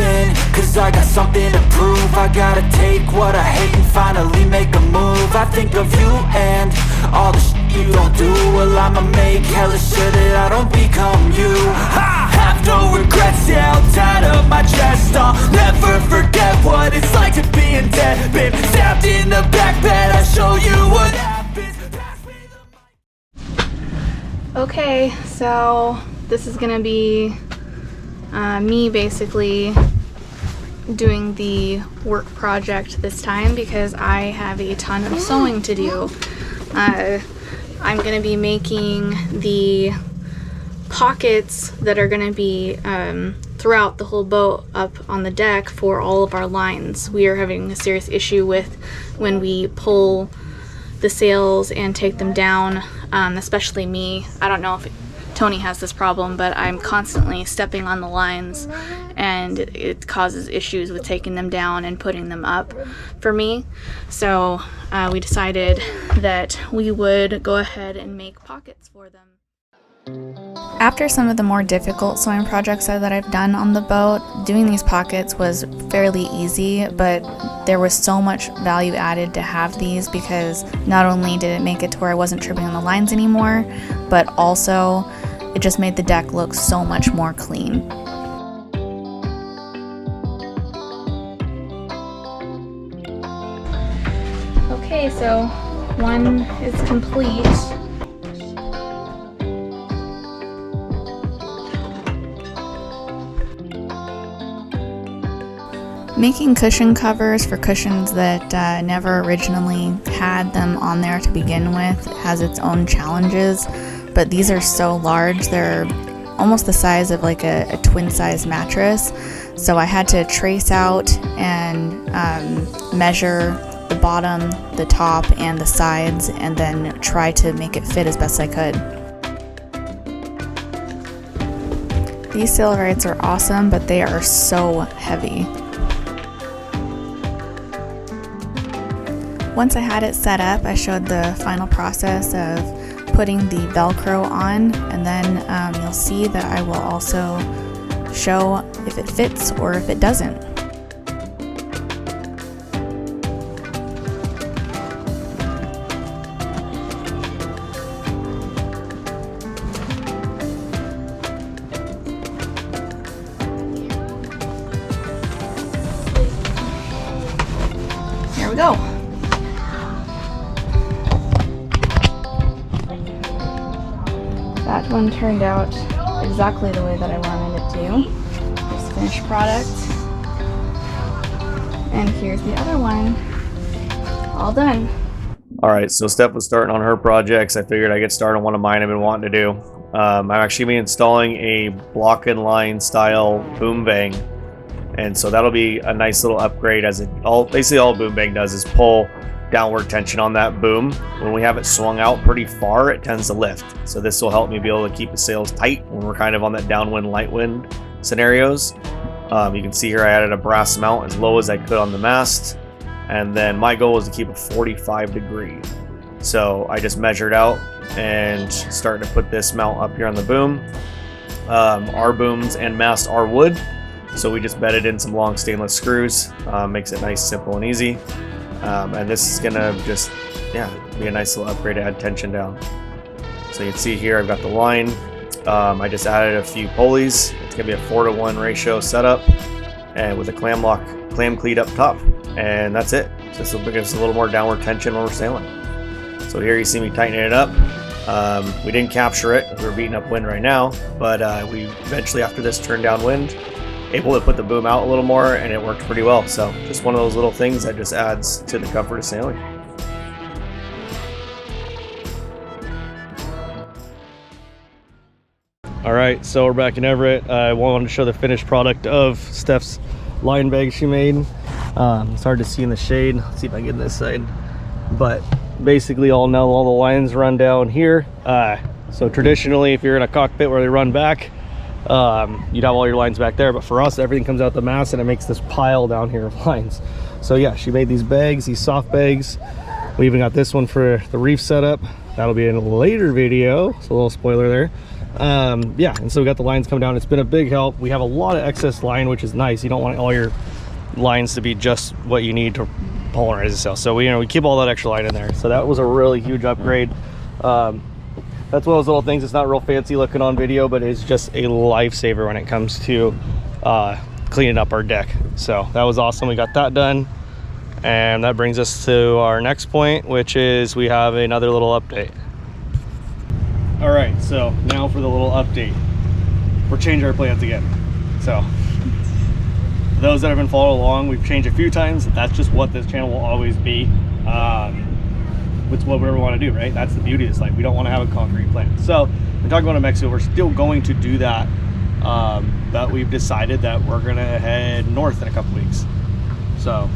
moving, cause I got something to prove. I gotta take what I hate and finally make a move. I think of you and all the shit you don't do. Well, I'ma make hella sure that I don't become you. I have no regrets, yeah, I'll tie up my chest. I'll never forget what it's like to be in debt. Been stabbed in the back bed, I'll show you what happens. Pass me the mic. Okay, so this is gonna be me basically doing the work project this time because I have a ton of sewing to do. I'm gonna be making the pockets that are gonna be throughout the whole boat up on the deck for all of our lines. We are having a serious issue with when we pull the sails and take them down, especially me. I don't know if Tony has this problem, but I'm constantly stepping on the lines and it causes issues with taking them down and putting them up for me. So we decided that we would go ahead and make pockets for them. After some of the more difficult sewing projects that I've done on the boat, doing these pockets was fairly easy, but there was so much value added to have these because not only did it make it to where I wasn't tripping on the lines anymore, but also it just made the deck look so much more clean. Okay, so one is complete. Making cushion covers for cushions that never originally had them on there to begin with has its own challenges, but these are so large, they're almost the size of like a twin size mattress. So I had to trace out and measure the bottom, the top, and the sides, and then try to make it fit as best I could. These Sailorites are awesome, but they are so heavy. Once I had it set up, I showed the final process of putting the Velcro on, and then you'll see that I will also show if it fits or if it doesn't. Here we go. That one turned out exactly the way that I wanted it to. Here's the finished product. And here's the other one. All done. All right, so Steph was starting on her projects. I figured I'd get started on one of mine I've been wanting to do. I'm actually be installing a block and line style boom bang. And so that'll be a nice little upgrade, as basically all boom bang does is pull downward tension on that boom. When we have it swung out pretty far, it tends to lift. So this will help me be able to keep the sails tight when we're kind of on that downwind, light wind scenarios. You can see here I added a brass mount as low as I could on the mast. And then my goal is to keep it 45 degrees. So I just measured out and started to put this mount up here on the boom. Our booms and mast are wood. So we just bedded in some long stainless screws. Makes it nice, simple, and easy. And this is gonna just, be a nice little upgrade to add tension down. So you can see here I've got the line. I just added a few pulleys. It's gonna be a 4-to-1 ratio setup, and with a clam cleat up top, and that's it. So this will give us a little more downward tension when we're sailing. So here you see me tightening it up. We didn't capture it. We're beating up wind right now, but we eventually, after this, turned downwind, able to put the boom out a little more, and it worked pretty well. So just one of those little things that just adds to the comfort of sailing. All right, so we're back in Everett. I wanted to show the finished product of Steph's line bag she made. It's hard to see in the shade. Let's see if I can get this side. But basically all the lines run down here. So traditionally, if you're in a cockpit where they run back, you'd have all your lines back there, but for us everything comes out the mast and it makes this pile down here of lines. So yeah, she made these bags, these soft bags. We even got this one for the reef setup. That'll be in a later video, so a little spoiler there. Yeah, and so we got the lines come down. It's been a big help. We have a lot of excess line, which is nice. You don't want all your lines to be just what you need to polarize the cell. So we keep all that extra line in there. So that was a really huge upgrade. That's one of those little things. It's not real fancy looking on video, but it's just a lifesaver when it comes to cleaning up our deck. So that was awesome. We got that done. And that brings us to our next point, which is we have another little update. All right, so now for the little update. We're changing our plans again. So for those that have been following along, we've changed a few times. That's just what this channel will always be. It's whatever we want to do, right? That's the beauty of this. Like, we don't want to have a concrete plan. So we're talking about Mexico. We're still going to do that, but we've decided that we're gonna head north in a couple weeks. So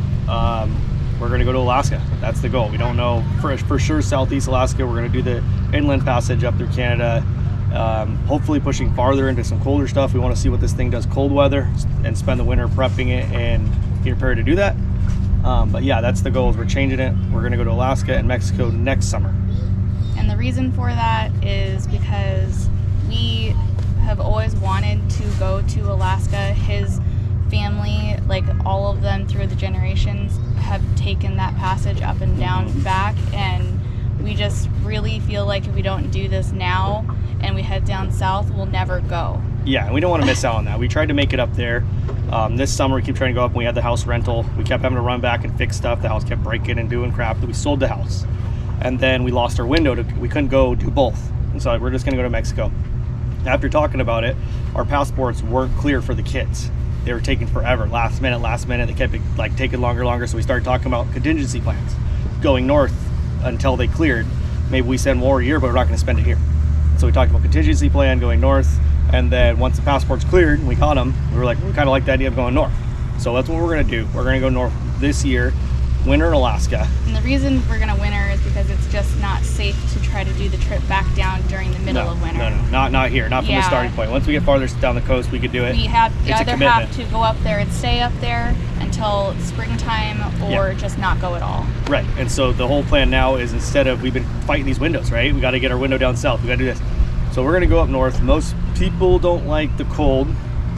we're gonna go to Alaska. That's the goal. We don't know for sure Southeast Alaska. We're gonna do the inland passage up through Canada, hopefully pushing farther into some colder stuff. We want to see what this thing does cold weather and spend the winter prepping it and get prepared to do that. But yeah, that's the goal. Is we're changing it. We're gonna go to Alaska and Mexico next summer. And the reason for that is because we have always wanted to go to Alaska. His family, like all of them through the generations, have taken that passage up and down back, and we just really feel like if we don't do this now and we head down south, we'll never go. Yeah, and we don't want to miss out on that. We tried to make it up there. This summer we keep trying to go up, and we had the house rental. We kept having to run back and fix stuff. The house kept breaking and doing crap. We sold the house, and then we lost our window. We couldn't go do both, and so we're just gonna go to Mexico. After talking about it, our passports weren't clear for the kids. They were taking forever, last minute. They kept like taking longer. So we started talking about contingency plans, going north until they cleared. Maybe we send more a year, but we're not going to spend it here. So we talked about contingency plan going north, and then once the passports cleared and we got them, we were like, we kind of like the idea of going north. So that's what we're going to do. We're going to go north this year, winter in Alaska. And the reason we're going to winter is because it's just not safe to try to do the trip back down during the middle of winter. No, not here, not from the starting point. Once we get farther down the coast, we could do it. We either have to go up there and stay up there until springtime, or just not go at all. Right, and so the whole plan now is, instead of, we've been fighting these windows, right? We got to get our window down south. We got to do this. So we're going to go up north. Most people don't like the cold,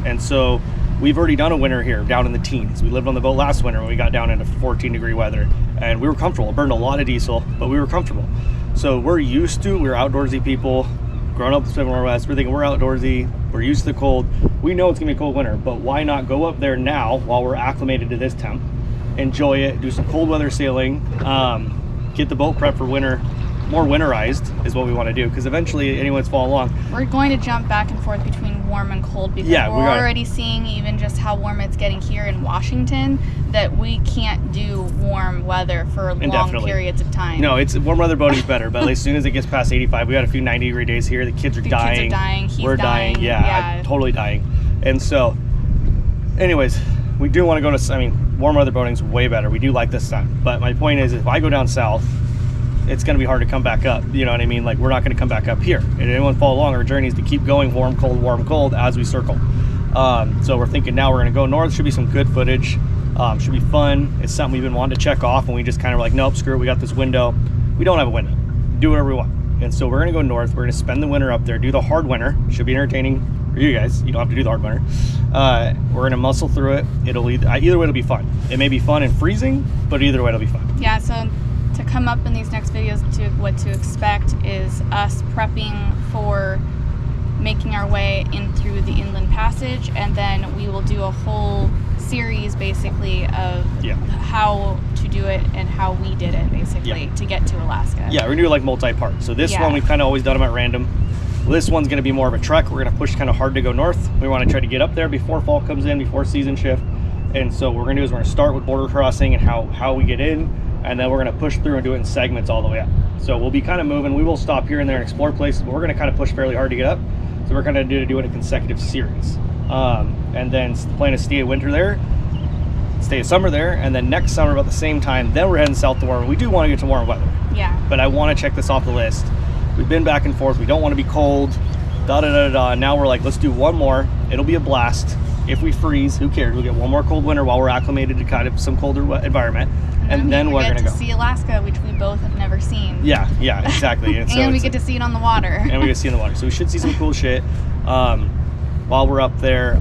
and so we've already done a winter here down in the teens. We lived on the boat last winter when we got down into 14-degree weather, and we were comfortable. It burned a lot of diesel, but we were comfortable. So we're used to, we're outdoorsy people, growing up in Pacific Northwest. We're thinking we're outdoorsy, we're used to the cold. We know it's gonna be a cold winter, but why not go up there now while we're acclimated to this temp, enjoy it, do some cold weather sailing, get the boat prepped for winter. More winterized is what we want to do, because eventually anyone's following along. We're going to jump back and forth between warm and cold, because we're already seeing even just how warm it's getting here in Washington, that we can't do warm weather for long periods of time. No, it's warm weather boating's better, but as soon as it gets past 85, we got a few 90-degree days here. The kids are dying. We're dying. Yeah, totally dying. And so, anyways, we do want to go to, warm weather boating's way better. We do like this time. But my point is, if I go down south, it's going to be hard to come back up. You know what I mean? Like, we're not going to come back up here. And anyone follow along, our journey is to keep going warm, cold as we circle. So we're thinking now we're going to go north. Should be some good footage. Should be fun. It's something we've been wanting to check off, and we just kind of like, nope, screw it. We got this window. We don't have a window. Do whatever we want. And so we're going to go north. We're going to spend the winter up there, do the hard winter. Should be entertaining for you guys. You don't have to do the hard winter. We're going to muscle through it. Either way, it'll be fun. It may be fun and freezing, but either way, it'll be fun. Yeah, so to come up in these next videos, to what to expect is us prepping for making our way in through the inland passage, and then we will do a whole series basically of how to do it and how we did it basically to get to Alaska. Yeah, we're gonna do like multi-part. So this one we've kind of always done them at random. This one's gonna be more of a trek. We're gonna push kind of hard to go north. We want to try to get up there before fall comes in, before season shift. And so what we're gonna do is we're gonna start with border crossing and how we get in, and then we're gonna push through and do it in segments all the way up. So we'll be kind of moving. We will stop here and there and explore places, but we're gonna kind of push fairly hard to get up. So we're gonna do it in a consecutive series. And then the plan is stay a winter there, stay a summer there, and then next summer about the same time, then we're heading south to warm. We do want to get to warm weather. Yeah. But I want to check this off the list. We've been back and forth. We don't want to be cold. Now we're like, let's do one more. It'll be a blast. if we freeze, who cares? We'll get one more cold winter while we're acclimated to kind of some colder environment, and then we're gonna go see Alaska, which we both have never seen. Yeah, exactly. And, so we get to see it on the water. And we get to see it in the water. So we should see some cool shit while we're up there.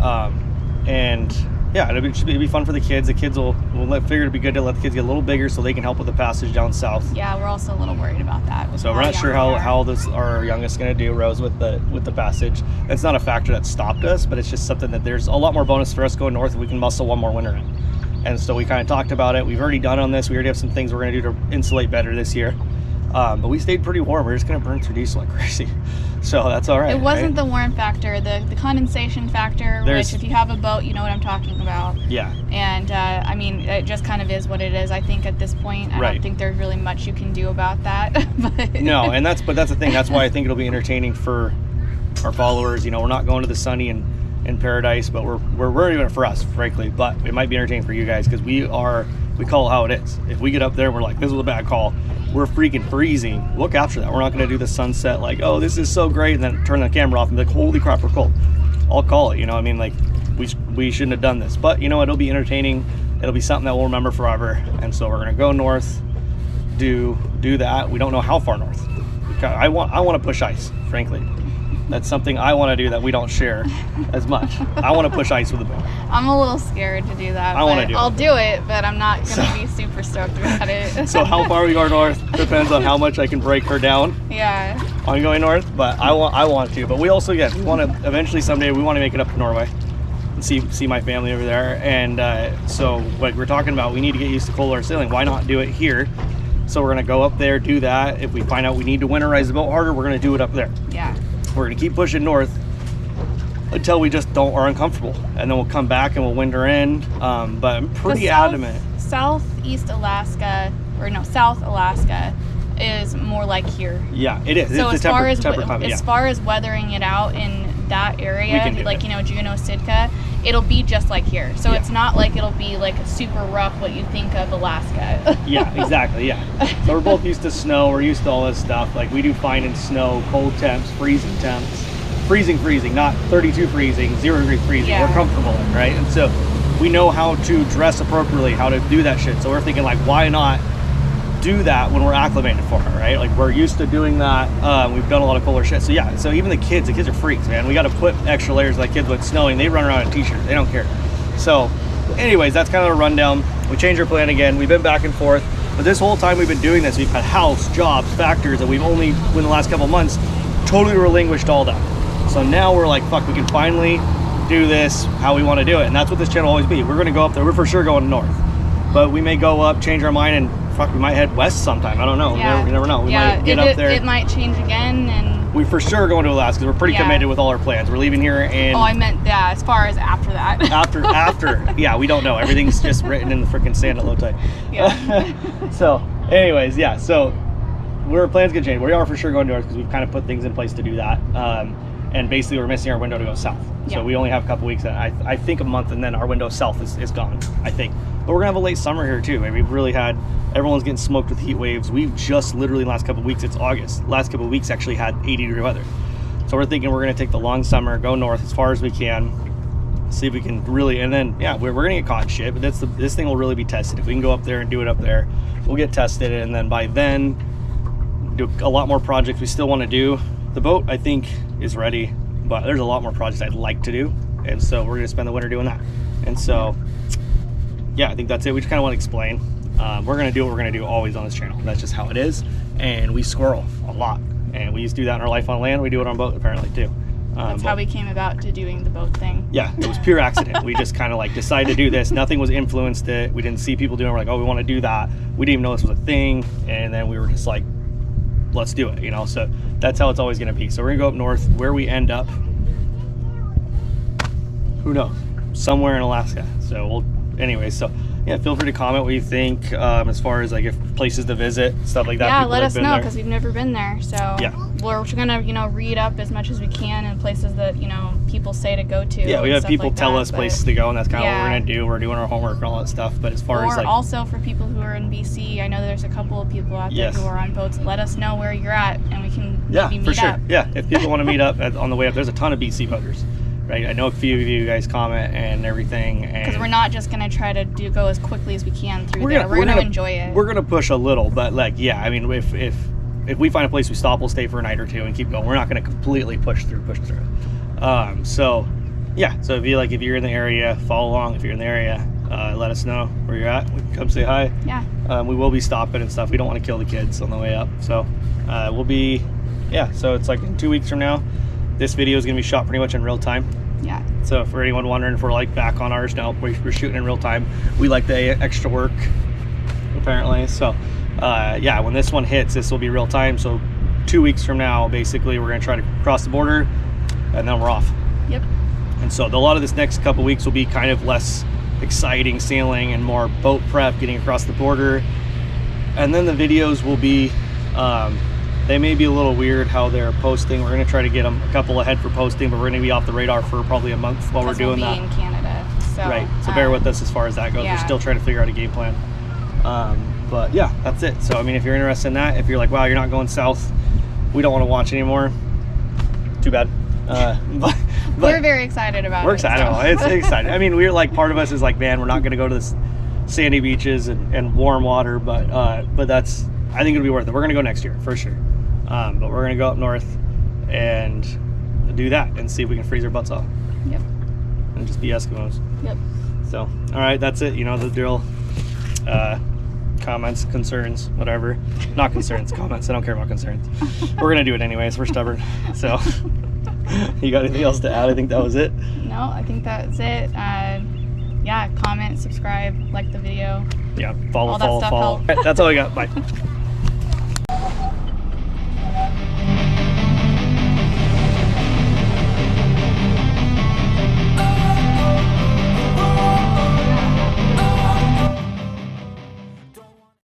And yeah, it'll be fun for the kids. The kids we'll figure it'd be good to let the kids get a little bigger so they can help with the passage down south. Yeah, we're also a little worried about that. So we're not sure how our youngest is going to do, Rose, with the passage. It's not a factor that stopped us, but it's just something that there's a lot more bonus for us going north if we can muscle one more winter in. And so we kind of talked about it. We've already done on this. We already have some things we're going to do to insulate better this year. But we stayed pretty warm. We're just going to burn through diesel like crazy. So that's all right. It wasn't the warm factor, the condensation factor, which if you have a boat, you know what I'm talking about. Yeah. And I mean, it just kind of is what it is. I think at this point, I don't think there's really much you can do about that. But no, and that's the thing. That's why I think it'll be entertaining for our followers. You know, we're not going to the sunny and in paradise, but we're doing it for us, frankly. But it might be entertaining for you guys because we call it how it is. If we get up there and we're like, this was a bad call, we're freaking freezing, we'll capture that. We're not going to do the sunset like, oh, this is so great, and then turn the camera off and be like, holy crap, we're cold. I'll call it, you know. I mean, like, we shouldn't have done this, but you know, it'll be entertaining. It'll be something that we'll remember forever. And so we're going to go north, do that. We don't know how far north. I want to push ice, frankly. That's something I want to do that we don't share as much. I want to push ice with the boat. I'm a little scared to do that. I'll do it, but I'm not going to be super stoked about it. So how far we go north depends on how much I can break her down. Yeah. On going north, but I want to. But we also, we want to eventually someday, we want to make it up to Norway and see my family over there. And so like we're talking about, we need to get used to cold water sailing. Why not do it here? So we're going to go up there, do that. If we find out we need to winterize the boat harder, we're going to do it up there. Yeah. We're going to keep pushing north until we just are uncomfortable, and then we'll come back and we'll winter in. But I'm pretty adamant. South Alaska is more like here. Yeah, it is. So it's as far as weathering it out in that area, like Juneau, Sitka, it'll be just like here. So it's not like it'll be like super rough what you think of Alaska. Yeah, exactly. Yeah. So we're both used to snow. We're used to all this stuff. Like we do fine in snow, cold temps, freezing temps, freezing, not 32 freezing, 0 degree freezing. Yeah. We're comfortable in, right? And so we know how to dress appropriately, how to do that shit. So we're thinking like, why not do that when we're acclimated for it, right? Like we're used to doing that. We've done a lot of cooler shit. So yeah, so even the kids are freaks, man. We got to put extra layers. Like kids when it's snowing, they run around in t-shirts. They don't care. So anyways, that's kind of a rundown. We changed our plan again. We've been back and forth, but this whole time we've been doing this, we've had house, jobs, factors, and we've only, in the last couple of months, totally relinquished all that. So now we're like, fuck, we can finally do this how we want to do it. And that's what this channel will always be. We're going to go up there. We're for sure going north, but we may go up, change our mind, and fuck, we might head west sometime. I don't know. Yeah. You never know. We might get up there. It might change again, and we for sure going to Alaska. We're pretty committed with all our plans. We're leaving here, and I meant as far as after that. after, yeah, we don't know. Everything's just written in the freaking sand at low tide. Yeah. So, anyways, yeah. So, our plans gonna change. We are for sure going north because we've kind of put things in place to do that. And basically, we're missing our window to go south. Yeah. So we only have a couple weeks. I think a month, and then our window south is gone. I think. But we're gonna have a late summer here too. I mean, we've really had everyone's getting smoked with heat waves. We've just literally the last couple of weeks. It's August. Last couple of weeks actually had 80-degree weather. So we're thinking we're gonna take the long summer, go north as far as we can, see if we can really. And then we're gonna get caught in shit. But this thing will really be tested. If we can go up there and do it up there, we'll get tested. And then by then, do a lot more projects we still want to do. The boat I think is ready, but there's a lot more projects I'd like to do, and so we're gonna spend the winter doing that. And so yeah, I think that's it. We just kind of want to explain. We're gonna do what we're gonna do always on this channel. That's just how it is. And we squirrel a lot, and we used to do that in our life on land. We do it on boat apparently too. That's how we came about to doing the boat thing. Yeah, it was pure accident. We just kind of like decided to do this. Nothing was influenced it. We didn't see people doing it. We're like, oh, we want to do that. We didn't even know this was a thing, and then we were just like, let's do it, you know. So that's how it's always going to be. So we're gonna go up north. Where we end up, who knows? Somewhere in Alaska. So anyway, so yeah, feel free to comment what you think as far as like if places to visit, stuff like that. Yeah, let us know because we've never been there. So yeah, we're gonna read up as much as we can in places that people say to go to. Yeah, we have people like tell us places to go, and that's kind of what we're gonna do. We're doing our homework and all that stuff. But as far as like, also for people who are in BC, I know there's a couple of people out there who are on boats. Let us know where you're at, and we can maybe meet for sure. up. Yeah, if people want to meet up on the way up, there's a ton of BC boaters. right? I know a few of you guys comment and everything, and Because we're not just gonna try to go as quickly as we can through there. We're gonna enjoy it. We're gonna push a little, but like, yeah, I mean, if we find a place we stop, we'll stay for a night or two and keep going. We're not gonna completely push through. So yeah, so if you're in the area, follow along. If you're in the area, let us know where you're at. We can come say hi. Yeah. We will be stopping and stuff. We don't want to kill the kids on the way up, so we'll be, yeah. So it's like in 2 weeks from now. This video is going to be shot pretty much in real time. Yeah. So for anyone wondering if we're like back on ours, no, we're shooting in real time. We like the extra work, apparently. So yeah, when this one hits, this will be real time. So 2 weeks from now, basically, we're going to try to cross the border, and then we're off. Yep. And so a lot of this next couple weeks will be kind of less exciting sailing and more boat prep, getting across the border. And then the videos will be, they may be a little weird how they're posting. We're going to try to get them a couple ahead for posting, but we're going to be off the radar for probably a month while we're doing that. We'll be in Canada. So, right. So bear with us as far as that goes. yeah. We're still trying to figure out a game plan. But yeah, that's it. So, I mean, if you're interested in that, if you're like, wow, you're not going south, we don't want to watch anymore, too bad. But we're very excited about it. We're excited. It's exciting. I mean, we're like, part of us is like, man, we're not going to go to the sandy beaches and warm water, but that's, I think it'll be worth it. We're going to go next year for sure. But we're going to go up north and do that and see if we can freeze our butts off. Yep. And just be Eskimos. Yep. So, all right, that's it. You know the drill. Comments, concerns, whatever. Not concerns, comments. I don't care about concerns. We're going to do it anyways. We're stubborn. So, you got anything else to add? I think that was it. No, I think that's it. Yeah, comment, subscribe, like the video. Yeah, follow. All that stuff helps. All right, that's all I got. Bye.